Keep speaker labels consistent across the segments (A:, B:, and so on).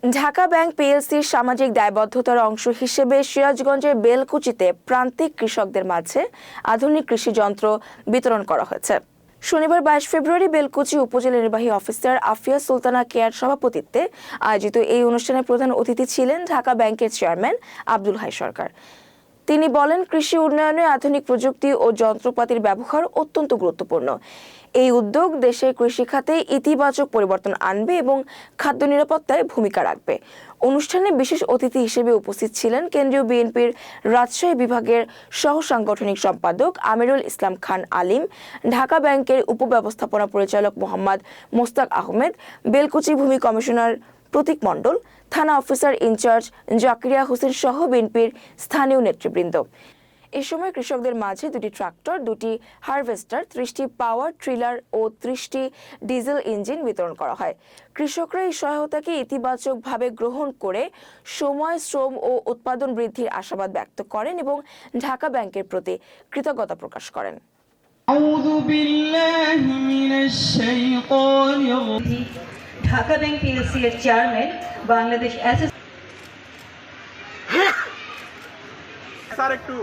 A: Dhaka bank পিএলসির সামাজিক দায়বদ্ধতার অংশ হিসেবে সিরাজগঞ্জের বেলকুচিতে প্রান্তিক কৃষকদের মাঝে আধুনিক কৃষি যন্ত্র বিতরণ করা হয়েছে। শনিবার 22 ফেব্রুয়ারি বেলকুচি উপজেলা নির্বাহী অফিসার আফিয়া সুলতানা কেয়ার সভাপতিত্বে আয়োজিত এই অনুষ্ঠানে প্রধান অতিথি ছিলেন ঢাকা ব্যাংকের চেয়ারম্যান আব্দুল হাই সরকার। তিনি বলেন, কৃষি উন্নয়নে আধুনিক প্রযুক্তি ও যন্ত্রপাতির ব্যবহার অত্যন্ত গুরুত্বপূর্ণ। এই উদ্যোগ দেশের কৃষি খাতে ইতিবাচক পরিবর্তন আনবে এবং খাদ্য নিরাপত্তায় ভূমিকা রাখবে। অনুষ্ঠানে বিশেষ অতিথি হিসেবে উপস্থিত ছিলেন কেন্দ্রীয় বিএনপির রাজশাহী বিভাগের সহ সাংগঠনিক সম্পাদক আমিরুল ইসলাম খান আলিম, ঢাকা ব্যাংকের উপব্যবস্থাপনা পরিচালক মোহাম্মদ মোস্তাক আহমেদ, বেলকুচি ভূমি কমিশনার প্রতীক মণ্ডল, থানা অফিসার ইনচার্জ জাকিরিয়া হোসেন সহ বিএনপির স্থানীয় নেতৃবৃন্দ। এ সময় কৃষকদের মাঝে 2টি ট্রাক্টর, 2টি হারভেস্টার, 30টি পাওয়ার ট্রিলার ও 30টি ডিজেল ইঞ্জিন বিতরণ করা হয়। কৃষকরা এই সহায়তাকে ইতিবাচকভাবে গ্রহণ করে সময়, শ্রম ও উৎপাদন বৃদ্ধির আশাবাদ ব্যক্ত করেন এবং ঢাকা ব্যাংকের প্রতি কৃতজ্ঞতা প্রকাশ করেন।
B: ঢাকা ব্যাংক পিএলসি এর চেয়ারম্যান বাংলাদেশ
C: স্যার একটু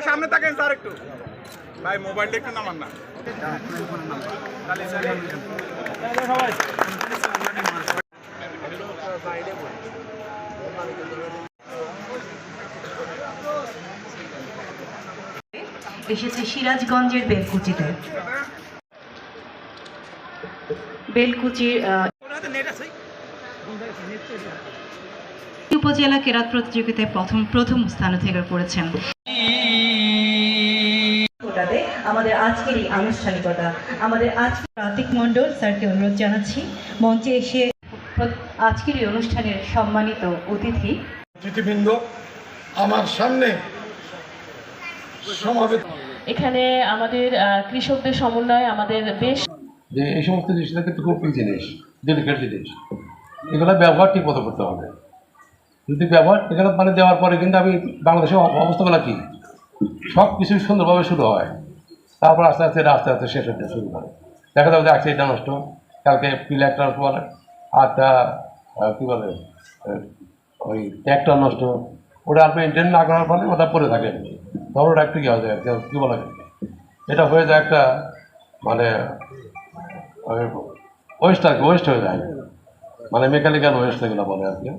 C: সামনে থাকেন স্যার একটু ভাই মোবাইলটা একটু নামান না।
B: এসেছে সিরাজগঞ্জের বেলকুচিতে। বেলকুচির উপজেলা কেরাত প্রতিযোগিতায় প্রথম স্থান অধিকার করেছেন। আমাদের আজকের এই আনুষ্ঠানিকতা, আমাদের আজকে প্রতীক মণ্ডল স্যারকে অনুরোধ জানাচ্ছি মঞ্চে এসে আজকের এই অনুষ্ঠানের সম্মানিত অতিথিবৃন্দ
D: আমার সামনে সমাবেত।
E: এখানে আমাদের কৃষকদের সমন্বয় আমাদের বেশ
F: যে এই সমস্ত জিনিসটা কিন্তু খুব জিনিস, ডেলিকেট জিনিস, এগুলো ব্যবহার ঠিক মতো করতে হবে। যদি ব্যবহার এখানে মানে দেওয়ার পরে কিন্তু আমি বাংলাদেশের অবস্থাগুলো কি সব কিছু সুন্দরভাবে শুরু হয়, তারপর আস্তে আস্তে শেষ হতে শুরু করে। দেখা যাবে যে আজকে এটা নষ্ট, কালকে পিলারটা বলে, আরটা কী বলে ওই ট্র্যাক্টর নষ্ট, ওটা আর মেনটেন না করার ফলে ওটা পড়ে থাকে, তখন ওটা একটু কী হয়ে যায়, কী বলা যায়, এটা হয়ে যায় একটা মানে ওয়েস্ট আর কি, ওয়েস্ট হয়ে যায়, মানে মেকানিক্যাল ওয়েস্ট এগুলো বলে আর কি।